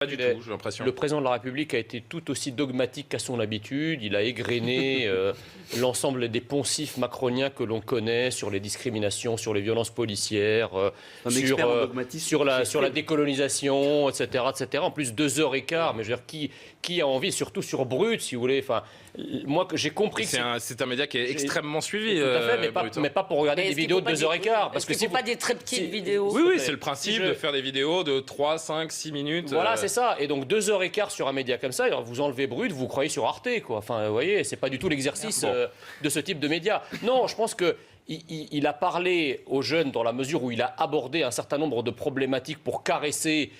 Pas du tout, j'ai l'impression. Le président de la République a été tout aussi dogmatique qu'à son habitude. Il a égrené l'ensemble des poncifs macroniens que l'on connaît sur les discriminations, sur les violences policières, sur la décolonisation, etc., etc. En plus, 2h15, mais je veux dire, qui a envie, surtout sur Brut, si vous voulez. Enfin, moi, j'ai compris que c'est un média qui est extrêmement suivi. Tout à fait, mais pas pour regarder des vidéos de 2h15. Parce que c'est pas des très petites vidéos. Oui, c'est le principe de faire des vidéos de 3, 5, 6 minutes. Voilà, c'est ça. Et donc 2h15 sur un média comme ça, alors vous enlevez Brut, vous croyez sur Arte, quoi. Enfin, vous voyez, c'est pas du tout l'exercice de ce type de média. Non, je pense que il a parlé aux jeunes dans la mesure où il a abordé un certain nombre de problématiques pour caresser.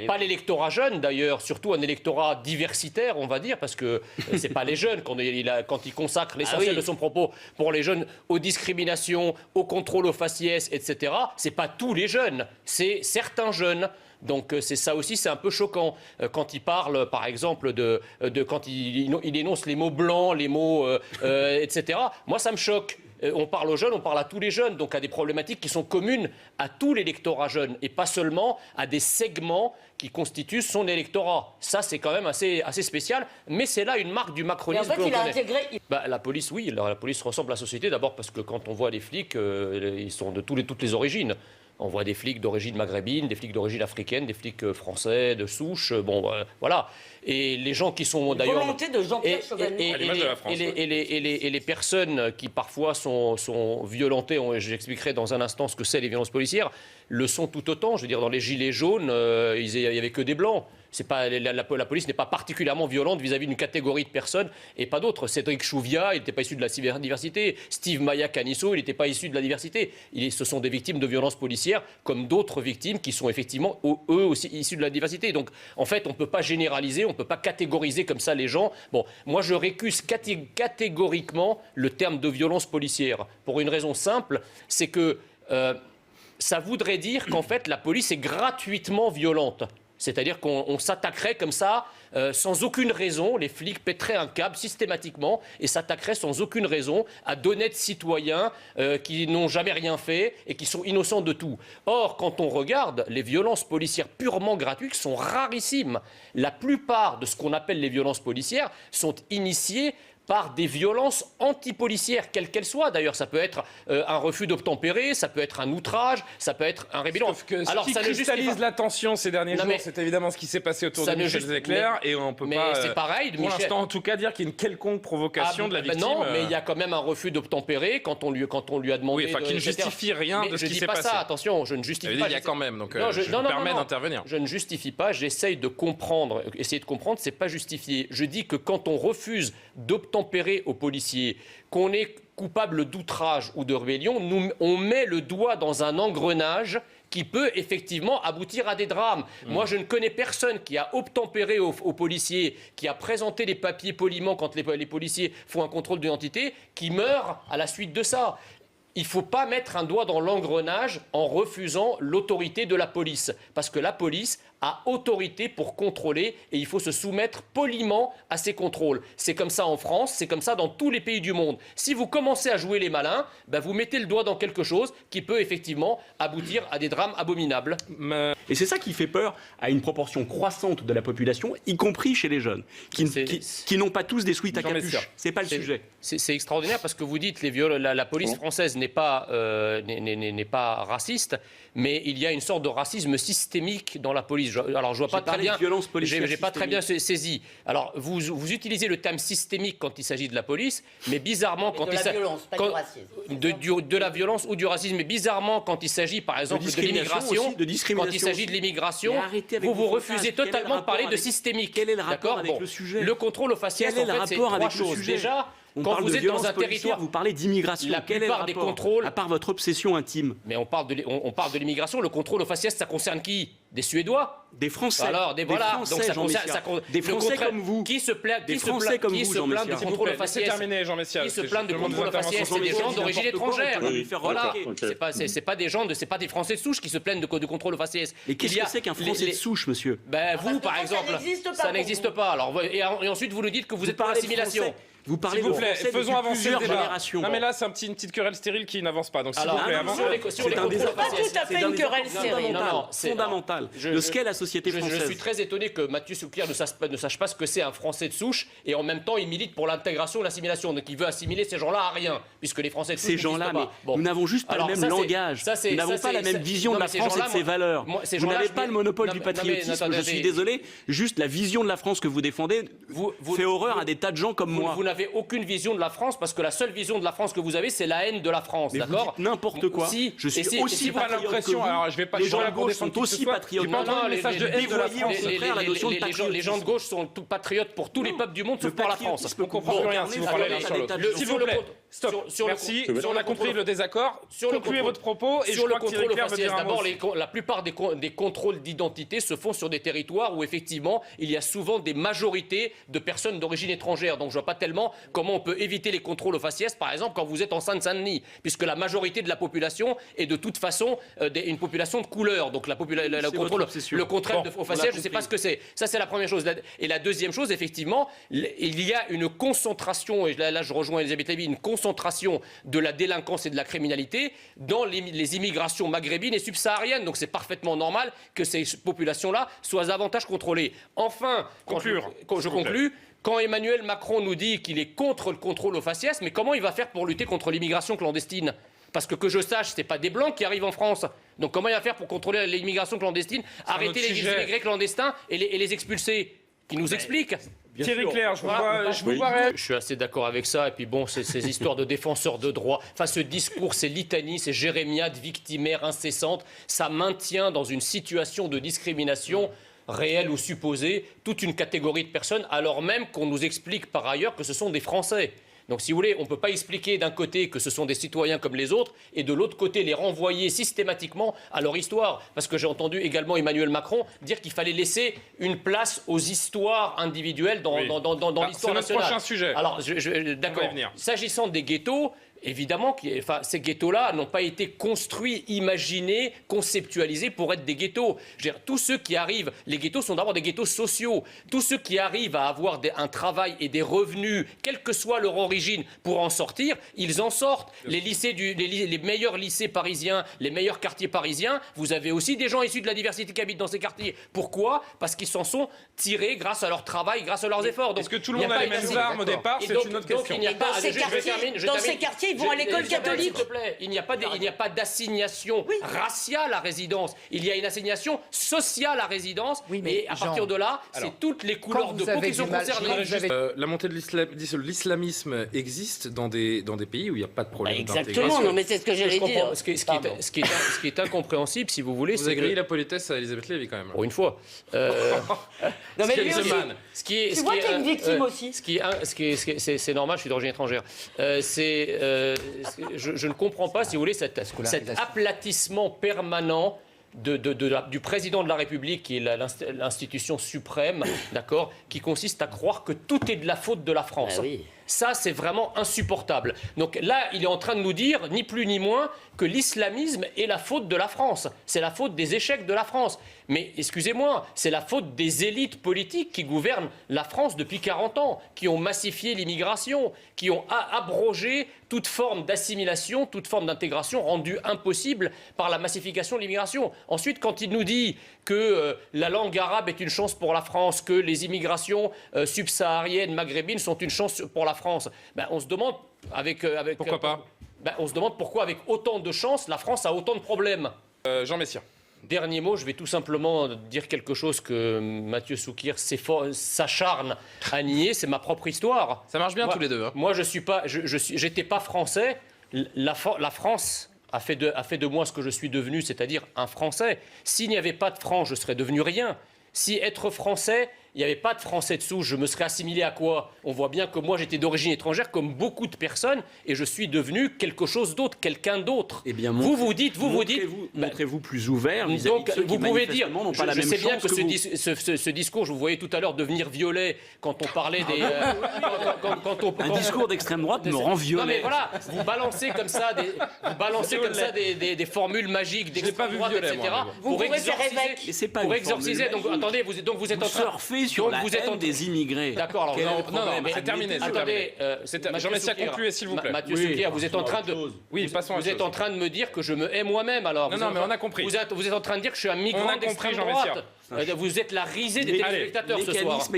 Pas l'électorat jeune d'ailleurs, surtout un électorat diversitaire, on va dire, parce que c'est pas les jeunes quand il consacre l'essentiel de son propos pour les jeunes aux discriminations, au contrôle aux faciès, etc. C'est pas tous les jeunes, c'est certains jeunes. Donc c'est ça aussi, c'est un peu choquant quand il parle, par exemple, quand il énonce les mots blancs, les mots, etc. Moi, ça me choque. On parle aux jeunes, on parle à tous les jeunes, donc à des problématiques qui sont communes à tout l'électorat jeune et pas seulement à des segments qui constituent son électorat. Ça, c'est quand même assez spécial, mais c'est là une marque du macronisme. Et en fait, il a intégré... La police, oui, la police ressemble à la société, d'abord parce que quand on voit les flics, ils sont de toutes les origines. On voit des flics d'origine maghrébine, des flics d'origine africaine, des flics français, de souche, voilà. Et les gens qui sont d'ailleurs... volonté de Jean-Pierre Chevalier. Et les personnes qui parfois sont violentées, j'expliquerai dans un instant ce que c'est les violences policières, le sont tout autant. Je veux dire, dans les gilets jaunes, il n'y avait que des blancs. La police n'est pas particulièrement violente vis-à-vis d'une catégorie de personnes et pas d'autres. Cédric Chouviat, il n'était pas issu de la diversité. Steve Maya Canisso, il n'était pas issu de la diversité. Ce sont des victimes de violences policières comme d'autres victimes qui sont effectivement eux aussi issus de la diversité. Donc en fait, on ne peut pas généraliser, on ne peut pas catégoriser comme ça les gens. Bon, moi je récuse catégoriquement le terme de violence policière pour une raison simple, c'est que ça voudrait dire qu'en fait la police est gratuitement violente. C'est-à-dire qu'on s'attaquerait comme ça, sans aucune raison, les flics pèteraient un câble systématiquement et s'attaqueraient sans aucune raison à d'honnêtes citoyens qui n'ont jamais rien fait et qui sont innocents de tout. Or, quand on regarde, les violences policières purement gratuites sont rarissimes. La plupart de ce qu'on appelle les violences policières sont initiées par des violences antipolicières, quelles qu'elles soient. D'ailleurs, ça peut être un refus d'obtempérer, ça peut être un outrage, ça peut être un rébellion. Alors, ce qui cristallise l'attention ces derniers jours, c'est évidemment ce qui s'est passé autour de Michel Zecler, et on ne peut pas, c'est pareil, pour l'instant en tout cas, dire qu'il y a une quelconque provocation de la victime. Non, mais il y a quand même un refus d'obtempérer quand on lui a demandé... Oui, enfin, qui ne justifie rien de ce qui s'est passé. Je ne dis pas ça, attention, je ne justifie pas. Il y a quand même, donc je me permets d'intervenir. Je ne justifie pas, j'essaye de comprendre. Essayer de comprendre, c'est pas justifié. Je dis que quand on refuse d'obtempérer aux policiers, qu'on est coupable d'outrage ou de rébellion, on met le doigt dans un engrenage qui peut effectivement aboutir à des drames. Moi, je ne connais personne qui a obtempéré aux policiers, qui a présenté les papiers poliment quand les policiers font un contrôle d'identité, qui meurt à la suite de ça. Il ne faut pas mettre un doigt dans l'engrenage en refusant l'autorité de la police. Parce que la police a autorité pour contrôler et il faut se soumettre poliment à ces contrôles. C'est comme ça en France, c'est comme ça dans tous les pays du monde. Si vous commencez à jouer les malins, vous mettez le doigt dans quelque chose qui peut effectivement aboutir à des drames abominables. Et c'est ça qui fait peur à une proportion croissante de la population, y compris chez les jeunes, qui n'ont pas tous des sweats à capuche. C'est pas le sujet. C'est extraordinaire parce que vous dites la police française n'est pas raciste, mais il y a une sorte de racisme systémique dans la police. Alors je vois pas très bien. J'ai pas très bien saisi. Alors vous utilisez le terme systémique quand il s'agit de la police, mais bizarrement quand il s'agit de la violence ou du racisme, mais bizarrement quand il s'agit par exemple de l'immigration, quand il s'agit de l'immigration, vous refusez totalement de parler de systémique. Quel est le rapport avec le sujet ? Le contrôle aux faciès, en fait, c'est trois choses. Déjà, quand vous êtes dans un territoire, vous parlez d'immigration. Quel est le rapport des contrôles, à part votre obsession intime. Mais on parle de l'immigration. Le contrôle aux faciès, ça concerne qui ? Des Suédois ? Des Français. Alors, Français, des Français comme vous. Qui se plaint des Français comme vous, de contrôle aux faciès ? C'est terminé, Jean Messia. Qui se plaint de contrôle aux faciès ? C'est des gens d'origine étrangère. Voilà. C'est pas des Français de souche qui se plaignent de contrôle aux faciès. Et qu'est-ce que c'est qu'un Français de souche, monsieur ? Vous, par exemple, ça n'existe pas. Alors, et ensuite, vous nous dites que vous êtes pour l'assimilation. Vous parlez s'il vous plaît, faisons avancer le débat. Non mais là c'est une petite querelle stérile qui n'avance pas. Donc s'il vous plaît, c'est pas tout à fait une querelle stérile. Non, fondamental. De ce qu'est la société française. Je suis très étonné que Mathieu Souquier ne sache pas ce que c'est un Français de souche, et en même temps, il milite pour l'intégration et l'assimilation. Donc il veut assimiler ces gens-là à rien, puisque les Français de souche n'existent pas. Nous n'avons juste pas le même langage. Nous n'avons pas la même vision de la France et de ses valeurs. Vous n'avez pas le monopole du patriotisme, je suis désolé. Juste la vision de la France que vous défendez fait horreur à des tas de gens comme moi. Vous n'avez aucune vision de la France, parce que la seule vision de la France que vous avez, c'est la haine de la France, d'accord ? N'importe quoi. Je suis aussi patriote que vous. Alors je vais pas. Les gens à gauche sont aussi patriotes. Les gens de gauche sont tout patriotes pour tous les peuples du monde, sauf pour la France. On comprend plus rien si vous parlez l'un sur l'autre. S'il vous plaît, stop. Merci. On a compris le désaccord. Concluez votre propos et je crois que Thierry Clair veut dire un mot. D'abord, la plupart des contrôles d'identité se font sur des territoires où effectivement il y a souvent des majorités de personnes d'origine étrangère. Donc je vois pas tellement comment on peut éviter les contrôles au faciès, par exemple quand vous êtes en Seine-Saint-Denis, puisque la majorité de la population est de toute façon une population de couleur. Donc le contrôle au faciès, je ne sais pas ce que c'est. Ça c'est la première chose. Et la deuxième chose, effectivement, il y a une concentration, et là je rejoins Elisabeth Lévy, une concentration de la délinquance et de la criminalité dans les immigrations maghrébines et subsahariennes. Donc c'est parfaitement normal que ces populations-là soient davantage contrôlées. Enfin, je conclus. Quand Emmanuel Macron nous dit qu'il est contre le contrôle au faciès, mais comment il va faire pour lutter contre l'immigration clandestine ? Parce que je sache, c'est pas des Blancs qui arrivent en France. Donc comment il va faire pour contrôler l'immigration clandestine, arrêter les immigrés clandestins et les expulser ? Qui nous explique. Thierry Clair, je vous vois. Je suis assez d'accord avec ça. Et puis bon, ces histoires de défenseurs de droit, enfin ce discours, ces litanies, ces jérémiades victimaires incessantes, ça maintient dans une situation de discrimination réelle ou supposée toute une catégorie de personnes, alors même qu'on nous explique par ailleurs que ce sont des Français. Donc si vous voulez, on ne peut pas expliquer d'un côté que ce sont des citoyens comme les autres et de l'autre côté les renvoyer systématiquement à leur histoire. Parce que j'ai entendu également Emmanuel Macron dire qu'il fallait laisser une place aux histoires individuelles dans l'histoire nationale. C'est notre prochain sujet. Alors, d'accord. S'agissant des ghettos, évidemment, ces ghettos-là n'ont pas été construits, imaginés, conceptualisés pour être des ghettos. Je veux dire, tous ceux qui arrivent, les ghettos sont d'abord des ghettos sociaux. Tous ceux qui arrivent à avoir un travail et des revenus, quelle que soit leur origine, pour en sortir, ils en sortent. Les meilleurs lycées parisiens, les meilleurs quartiers parisiens, vous avez aussi des gens issus de la diversité qui habitent dans ces quartiers. Pourquoi ? Parce qu'ils s'en sont tirés grâce à leur travail, grâce à leurs efforts. Est-ce que tout le monde a les mêmes armes au départ ? C'est une autre question. Dans ces quartiers, ils vont à l'école catholique. S'il te plaît, il n'y a pas d'assignation raciale à résidence. Il y a une assignation sociale à résidence. Et à partir de là, c'est toutes les couleurs de peau qui sont concernées. La montée de l'islamisme existe dans des pays où il n'y a pas de problème d'intégration. Exactement, non mais c'est ce que j'allais dire. Ce qui est incompréhensible, si vous voulez, vous avez grillé la politesse à Elisabeth Lévy quand même. Pour une fois. Non mais lui aussi. Tu vois, t'es une victime aussi. C'est normal, je suis d'origine étrangère. Je ne comprends pas, si vous voulez, cet aplatissement permanent du président de la République, qui est l'institution suprême, d'accord, qui consiste à croire que tout est de la faute de la France. Ah oui. Ça, c'est vraiment insupportable. Donc là, il est en train de nous dire, ni plus ni moins, que l'islamisme est la faute de la France. C'est la faute des échecs de la France. Mais excusez-moi, c'est la faute des élites politiques qui gouvernent la France depuis 40 ans, qui ont massifié l'immigration, qui ont abrogé toute forme d'assimilation, toute forme d'intégration rendue impossible par la massification de l'immigration. Ensuite, quand il nous dit que la langue arabe est une chance pour la France, que les immigrations subsahariennes, maghrébines sont une chance pour la France, on se demande pourquoi pas. On se demande pourquoi, avec autant de chance, la France a autant de problèmes. Jean Messia. Dernier mot, je vais tout simplement dire quelque chose que Mathieu Souquier s'acharne à nier, c'est ma propre histoire. Ça marche bien tous les deux. Hein. Moi, j'étais pas français. La France a fait de moi ce que je suis devenu, c'est-à-dire un Français. S'il n'y avait pas de franc, je serais devenu rien. Si être français, il n'y avait pas de Français dessous, je me serais assimilé à quoi ? On voit bien que moi j'étais d'origine étrangère comme beaucoup de personnes et je suis devenu quelque chose d'autre, quelqu'un d'autre. Eh bien, montrez-vous plus ouvert vis-à-vis de ceux qui manifestement n'ont pas la même chance que vous. Je sais bien que ce discours, je vous voyais tout à l'heure devenir violet quand on parlait des... Un discours d'extrême droite me rend violet. Non mais voilà, vous balancez comme ça des formules magiques d'extrême droite, etc. Pour exorciser. Donc attendez, vous êtes en train... sur la haine des immigrés. D'accord, alors non, mais c'est terminé. Attendez, Jean Messia, concluez s'il vous plaît. Mathieu Souquier, vous êtes en train de... Oui, passons à Vous êtes en train de me dire que je me hais moi-même, alors. Non, mais on a compris. Vous êtes en train de dire que je suis un migrant d'extrême droite. Vous êtes la risée des téléspectateurs ce soir.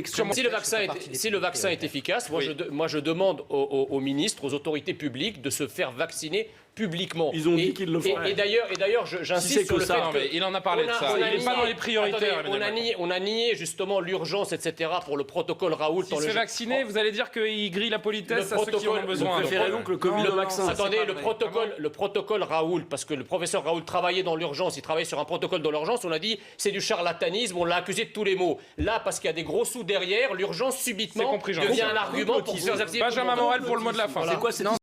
Si le vaccin est efficace, moi je demande aux ministres, aux autorités publiques de se faire vacciner publiquement. Ils ont dit qu'ils le feraient. Et d'ailleurs, j'insiste sur le fait que... Il en a parlé de ça. Il n'est pas dans les prioritaires. On a nié justement l'urgence, etc. pour le protocole Raoult. S'il se fait vacciner, vous allez dire qu'il grille la politesse à ceux qui en ont besoin. Vous préférez donc le Covid au vaccin. Attendez, le protocole Raoult, parce que le professeur Raoult travaillait dans l'urgence, il travaillait sur un protocole dans l'urgence, on a dit c'est du charlatanisme, on l'a accusé de tous les maux. Là, parce qu'il y a des gros sous derrière, l'urgence subitement devient un argument pour Benjamin Morel pour le mot de la fin. C'est quoi cette